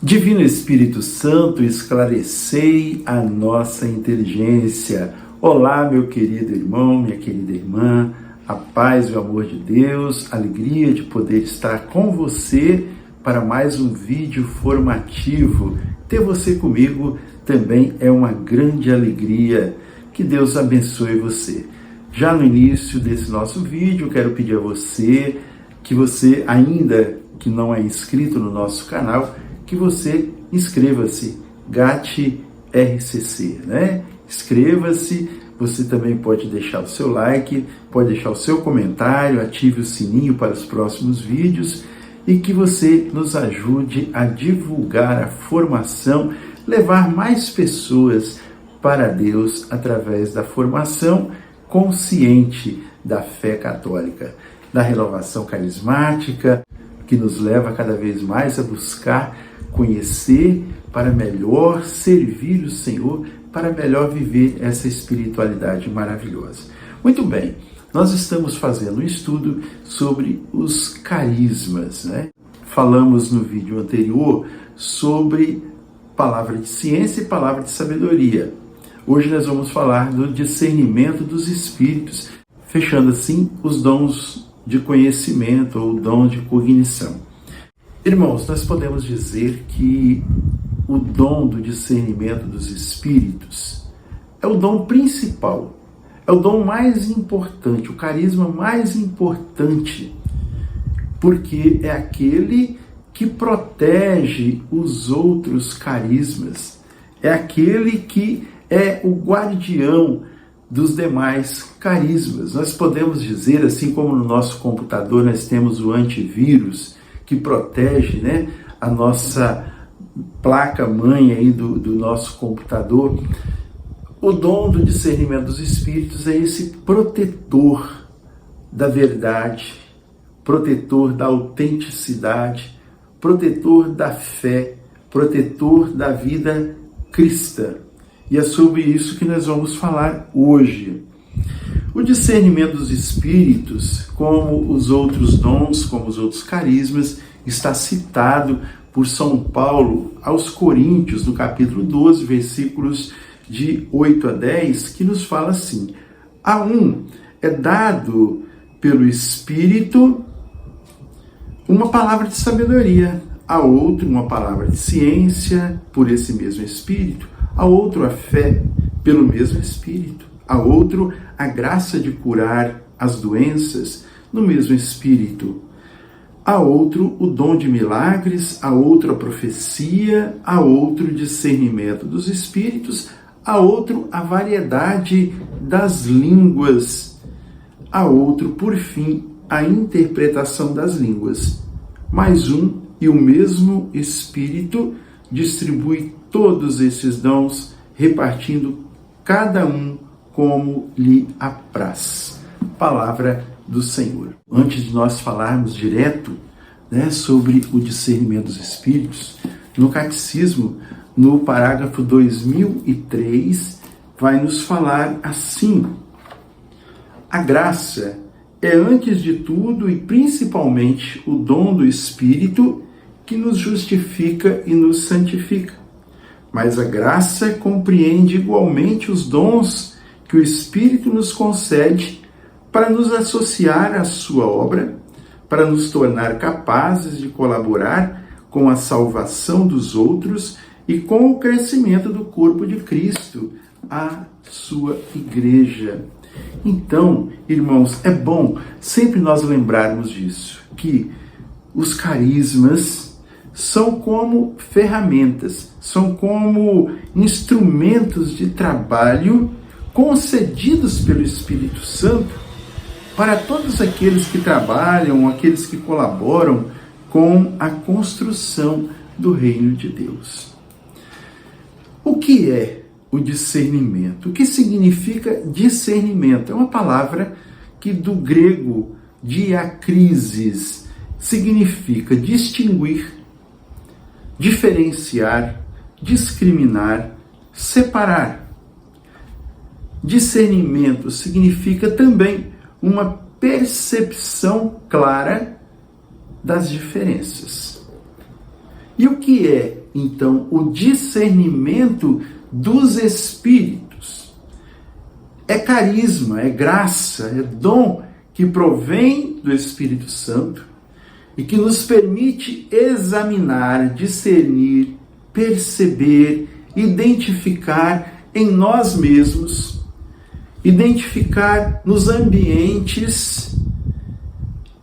Divino Espírito Santo, esclarecei a nossa inteligência. Olá, meu querido irmão, minha querida irmã, a paz e o amor de Deus, a alegria de poder estar com você para mais um vídeo formativo. Ter você comigo também é uma grande alegria. Que Deus abençoe você. Já no início desse nosso vídeo, quero pedir a você, que você ainda que não é inscrito no nosso canal, que você inscreva-se, GAT RCC, né? Inscreva-se, você também pode deixar o seu like, pode deixar o seu comentário, ative o sininho para os próximos vídeos e que você nos ajude a divulgar a formação, levar mais pessoas para Deus através da formação consciente da fé católica, da renovação carismática, que nos leva cada vez mais a buscar conhecer para melhor servir o Senhor, para melhor viver essa espiritualidade maravilhosa. Muito bem, nós estamos fazendo um estudo sobre os carismas, né? Falamos no vídeo anterior sobre palavra de ciência e palavra de sabedoria. Hoje nós vamos falar do discernimento dos espíritos, fechando assim os dons de conhecimento ou dons de cognição. Irmãos, nós podemos dizer que o dom do discernimento dos espíritos é o dom principal, é o dom mais importante, o carisma mais importante, porque é aquele que protege os outros carismas, é aquele que é o guardião dos demais carismas. Nós podemos dizer, assim como no nosso computador nós temos o antivírus, que protege, né, a nossa placa-mãe aí do nosso computador, o dom do discernimento dos espíritos é esse protetor da verdade, protetor da autenticidade, protetor da fé, protetor da vida cristã. E é sobre isso que nós vamos falar hoje. O discernimento dos espíritos, como os outros dons, como os outros carismas, está citado por São Paulo aos Coríntios, no capítulo 12, versículos de 8 a 10, que nos fala assim: a um é dado pelo Espírito uma palavra de sabedoria, a outro uma palavra de ciência, por esse mesmo Espírito, a outro a fé, pelo mesmo Espírito, a outro a graça de curar as doenças, no mesmo Espírito, a outro o dom de milagres, a outro a profecia, a outro o discernimento dos espíritos, a outro a variedade das línguas, a outro, por fim, a interpretação das línguas. Mais um e o mesmo Espírito distribui todos esses dons, repartindo cada um como lhe apraz. Palavra do Senhor. Antes de nós falarmos direto, né, sobre o discernimento dos espíritos, no Catecismo, no parágrafo 2003, vai nos falar assim: a graça é, antes de tudo e principalmente, o dom do Espírito que nos justifica e nos santifica. Mas a graça compreende igualmente os dons que o Espírito nos concede para nos associar à sua obra, para nos tornar capazes de colaborar com a salvação dos outros e com o crescimento do corpo de Cristo, a sua igreja. Então, irmãos, é bom sempre nós lembrarmos disso, que os carismas são como ferramentas, são como instrumentos de trabalho concedidos pelo Espírito Santo para todos aqueles que trabalham, aqueles que colaboram com a construção do reino de Deus. O que é o discernimento? O que significa discernimento? É uma palavra que do grego diacrisis significa distinguir, diferenciar, discriminar, separar. Discernimento significa também uma percepção clara das diferenças. E o que é, então, o discernimento dos espíritos? É carisma, é graça, é dom que provém do Espírito Santo e que nos permite examinar, discernir, perceber, identificar em nós mesmos, identificar nos ambientes,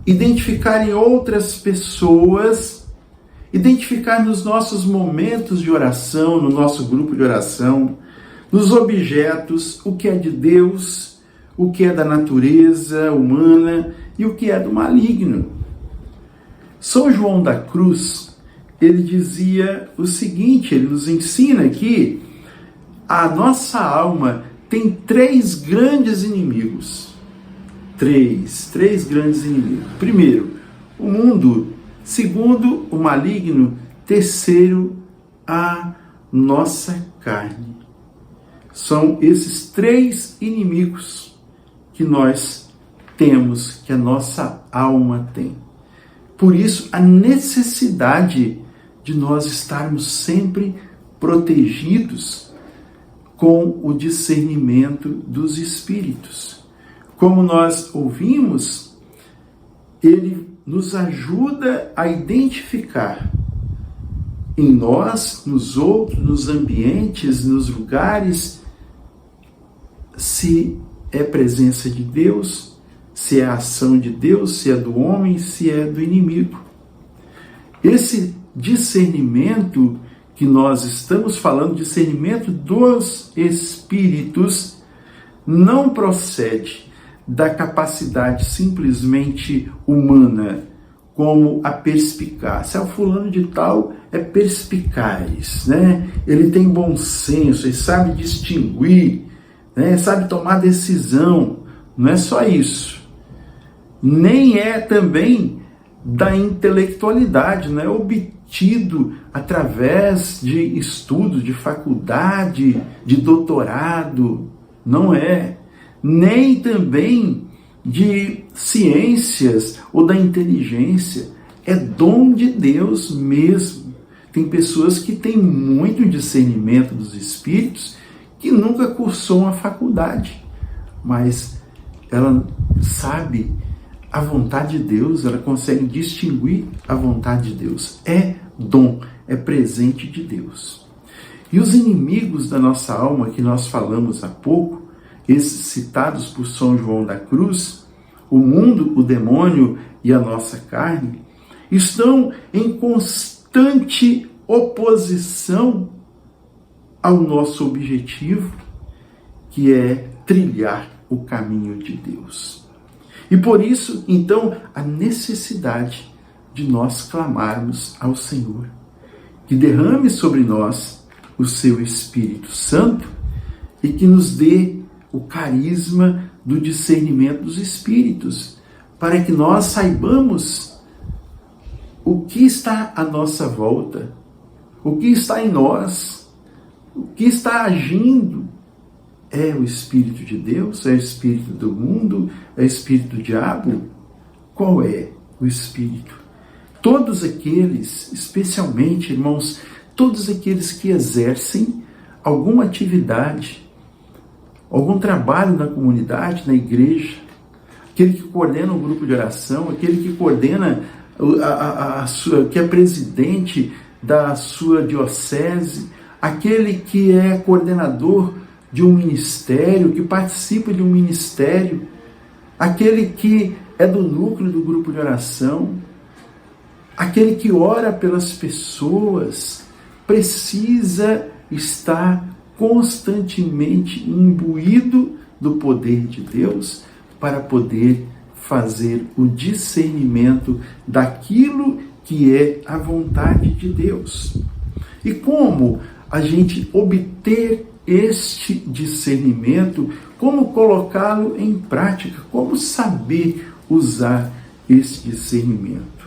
identificar em outras pessoas, identificar nos nossos momentos de oração, no nosso grupo de oração, nos objetos, o que é de Deus, o que é da natureza humana e o que é do maligno. São João da Cruz, ele dizia o seguinte, ele nos ensina que a nossa alma tem três grandes inimigos. Três grandes inimigos. Primeiro, o mundo. Segundo, o maligno. Terceiro, a nossa carne. São esses três inimigos que nós temos, que a nossa alma tem. Por isso, a necessidade de nós estarmos sempre protegidos com o discernimento dos espíritos. Como nós ouvimos, ele nos ajuda a identificar em nós, nos outros, nos ambientes, nos lugares, se é presença de Deus, se é a ação de Deus, se é do homem, se é do inimigo. Esse discernimento que nós estamos falando, discernimento dos espíritos, não procede da capacidade simplesmente humana, como a perspicácia. O fulano de tal é perspicaz, né? Ele tem bom senso, ele sabe distinguir, né? Sabe tomar decisão. Não é só isso. Nem é também da intelectualidade, não é obtido através de estudo, de faculdade, de doutorado, não é. Nem também de ciências ou da inteligência, é dom de Deus mesmo. Tem pessoas que têm muito discernimento dos espíritos que nunca cursou uma faculdade, mas ela sabe a vontade de Deus, ela consegue distinguir a vontade de Deus. É dom, é presente de Deus. E os inimigos da nossa alma, que nós falamos há pouco, esses citados por São João da Cruz, o mundo, o demônio e a nossa carne, estão em constante oposição ao nosso objetivo, que é trilhar o caminho de Deus. E por isso, então, a necessidade de nós clamarmos ao Senhor, que derrame sobre nós o seu Espírito Santo e que nos dê o carisma do discernimento dos espíritos, para que nós saibamos o que está à nossa volta, o que está em nós, o que está agindo. É o Espírito de Deus? É o Espírito do mundo? É o Espírito do diabo? Qual é o Espírito? Todos aqueles, especialmente, irmãos, todos aqueles que exercem alguma atividade, algum trabalho na comunidade, na igreja, aquele que coordena um grupo de oração, aquele que coordena, que é presidente da sua diocese, aquele que é coordenador de um ministério, que participa de um ministério, aquele que é do núcleo do grupo de oração, aquele que ora pelas pessoas, precisa estar constantemente imbuído do poder de Deus para poder fazer o discernimento daquilo que é a vontade de Deus. E como a gente obter este discernimento, como colocá-lo em prática, como saber usar esse discernimento?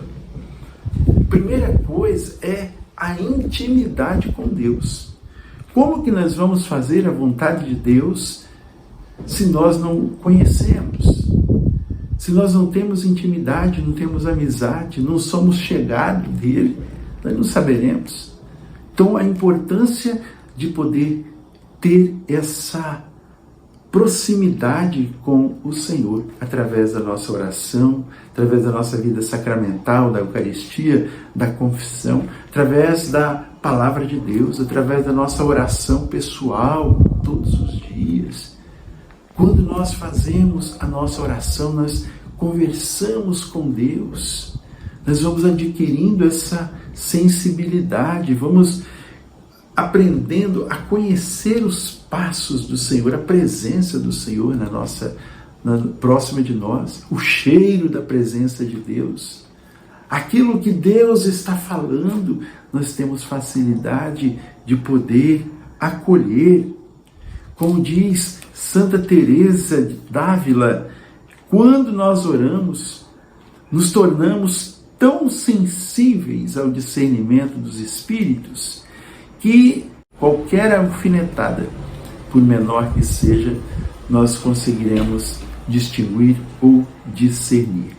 A primeira coisa é a intimidade com Deus. Como que nós vamos fazer a vontade de Deus se nós não conhecemos? Se nós não temos intimidade, não temos amizade, não somos chegados dele, Nós não saberemos. Então, a importância de poder ter essa proximidade com o Senhor através da nossa oração, através da nossa vida sacramental, da Eucaristia, da confissão, através da palavra de Deus, através da nossa oração pessoal todos os dias. Quando nós fazemos a nossa oração, nós conversamos com Deus, nós vamos adquirindo essa sensibilidade, vamos aprendendo a conhecer os passos do Senhor, a presença do Senhor próxima de nós, o cheiro da presença de Deus. Aquilo que Deus está falando, nós temos facilidade de poder acolher. Como diz Santa Teresa d'Ávila, quando nós oramos, nos tornamos tão sensíveis ao discernimento dos Espíritos que qualquer alfinetada, por menor que seja, nós conseguiremos distinguir ou discernir.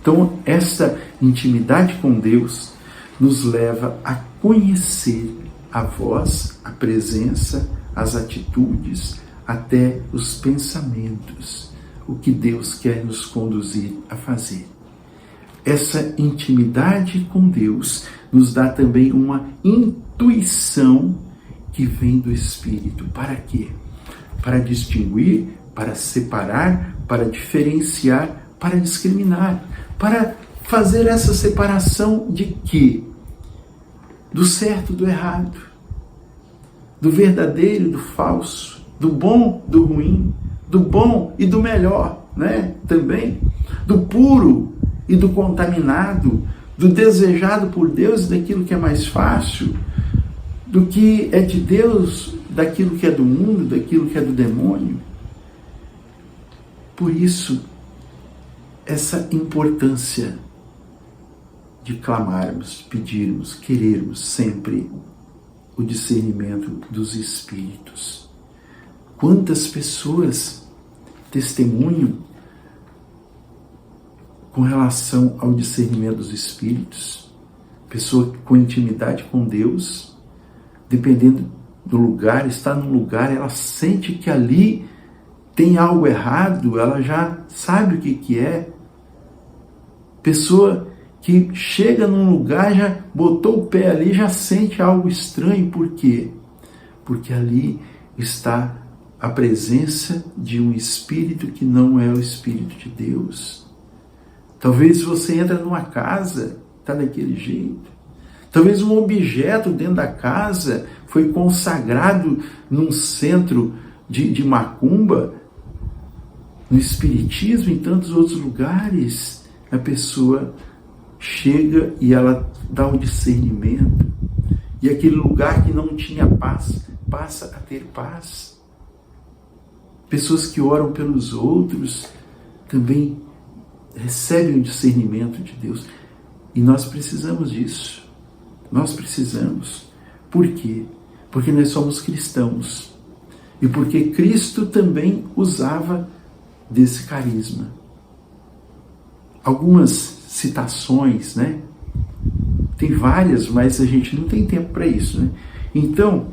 Então, essa intimidade com Deus nos leva a conhecer a voz, a presença, as atitudes, até os pensamentos, o que Deus quer nos conduzir a fazer. Essa intimidade com Deus nos dá também uma intuição que vem do Espírito. Para quê? Para distinguir, para separar, para diferenciar, para discriminar, para fazer essa separação de quê? Do certo, do errado, do verdadeiro, do falso, do bom, do ruim, do bom e do melhor, né? Também, do puro e do contaminado, do desejado por Deus e daquilo que é mais fácil, do que é de Deus, daquilo que é do mundo, daquilo que é do demônio. Por isso, essa importância de clamarmos, pedirmos, querermos sempre o discernimento dos Espíritos. Quantas pessoas testemunham com relação ao discernimento dos Espíritos? Pessoa com intimidade com Deus, dependendo do lugar, está num lugar, ela sente que ali tem algo errado, ela já sabe o que é. Pessoa que chega num lugar, já botou o pé ali, já sente algo estranho. Por quê? Porque ali está a presença de um Espírito que não é o Espírito de Deus. Talvez você entra numa casa, está daquele jeito. Talvez um objeto dentro da casa foi consagrado num centro de macumba, no espiritismo, em tantos outros lugares. A pessoa chega e ela dá um discernimento. E aquele lugar que não tinha paz, passa a ter paz. Pessoas que oram pelos outros também recebem o discernimento de Deus. E nós precisamos disso. Nós precisamos. Por quê? Porque nós somos cristãos. E porque Cristo também usava desse carisma. Algumas citações, né? Tem várias, mas a gente não tem tempo para isso, né? Então,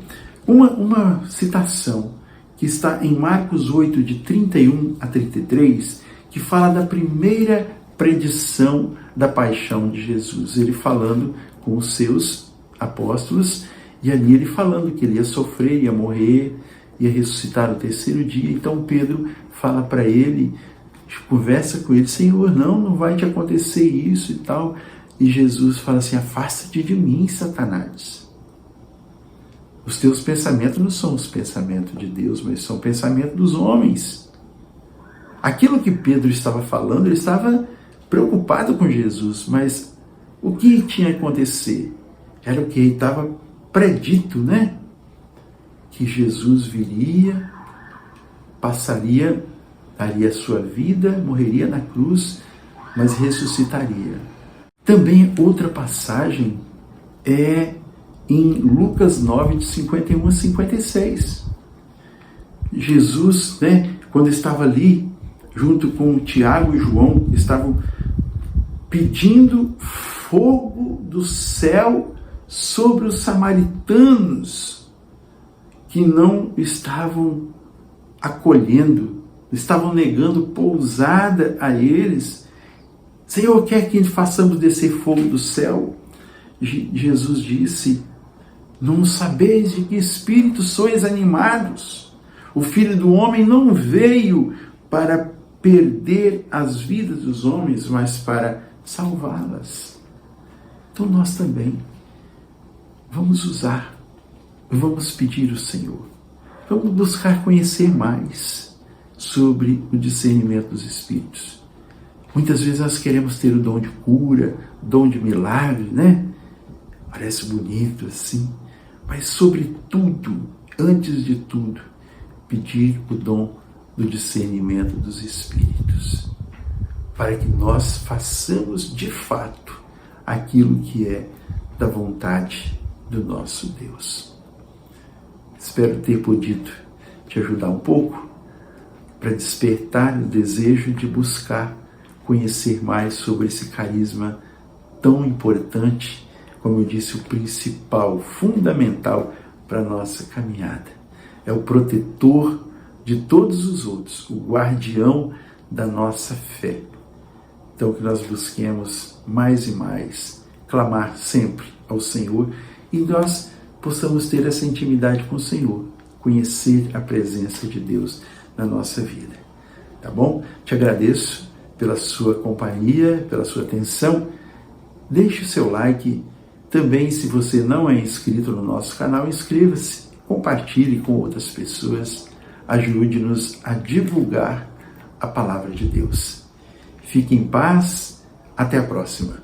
uma citação que está em Marcos 8, de 31 a 33, que fala da primeira predição da paixão de Jesus. Ele falando com os seus apóstolos, e ali ele falando que ele ia sofrer, ia morrer, ia ressuscitar no terceiro dia. Então Pedro fala para ele, conversa com ele: Senhor, não vai te acontecer isso e tal. E Jesus fala assim: afasta-te de mim, Satanás. Os teus pensamentos não são os pensamentos de Deus, mas são pensamentos dos homens. Aquilo que Pedro estava falando, ele estava preocupado com Jesus, mas o que tinha a acontecer? Era o que estava predito, né? Que Jesus viria, passaria, daria a sua vida, morreria na cruz, mas ressuscitaria. Também outra passagem é em Lucas 9, de 51 a 56. Jesus, né, quando estava ali, junto com Tiago e João, estavam pedindo fogo do céu sobre os samaritanos que não estavam acolhendo, estavam negando pousada a eles. Senhor, quer que façamos descer fogo do céu? Jesus disse: não sabeis de que espírito sois animados? O Filho do Homem não veio para perder as vidas dos homens, mas para salvá-las. Então nós também vamos usar, vamos pedir ao Senhor, vamos buscar conhecer mais sobre o discernimento dos espíritos. Muitas vezes nós queremos ter o dom de cura, dom de milagre, né? Parece bonito assim, mas sobretudo, antes de tudo, pedir o dom do discernimento dos espíritos, para que nós façamos de fato aquilo que é da vontade do nosso Deus. Espero ter podido te ajudar um pouco para despertar o desejo de buscar conhecer mais sobre esse carisma tão importante, como eu disse, o principal, fundamental para a nossa caminhada. É o protetor de todos os outros, o guardião da nossa fé. Então que nós busquemos mais e mais, clamar sempre ao Senhor e nós possamos ter essa intimidade com o Senhor, conhecer a presença de Deus na nossa vida. Tá bom? Te agradeço pela sua companhia, pela sua atenção. Deixe o seu like. Também, se você não é inscrito no nosso canal, inscreva-se, compartilhe com outras pessoas, ajude-nos a divulgar a palavra de Deus. Fique em paz, até a próxima.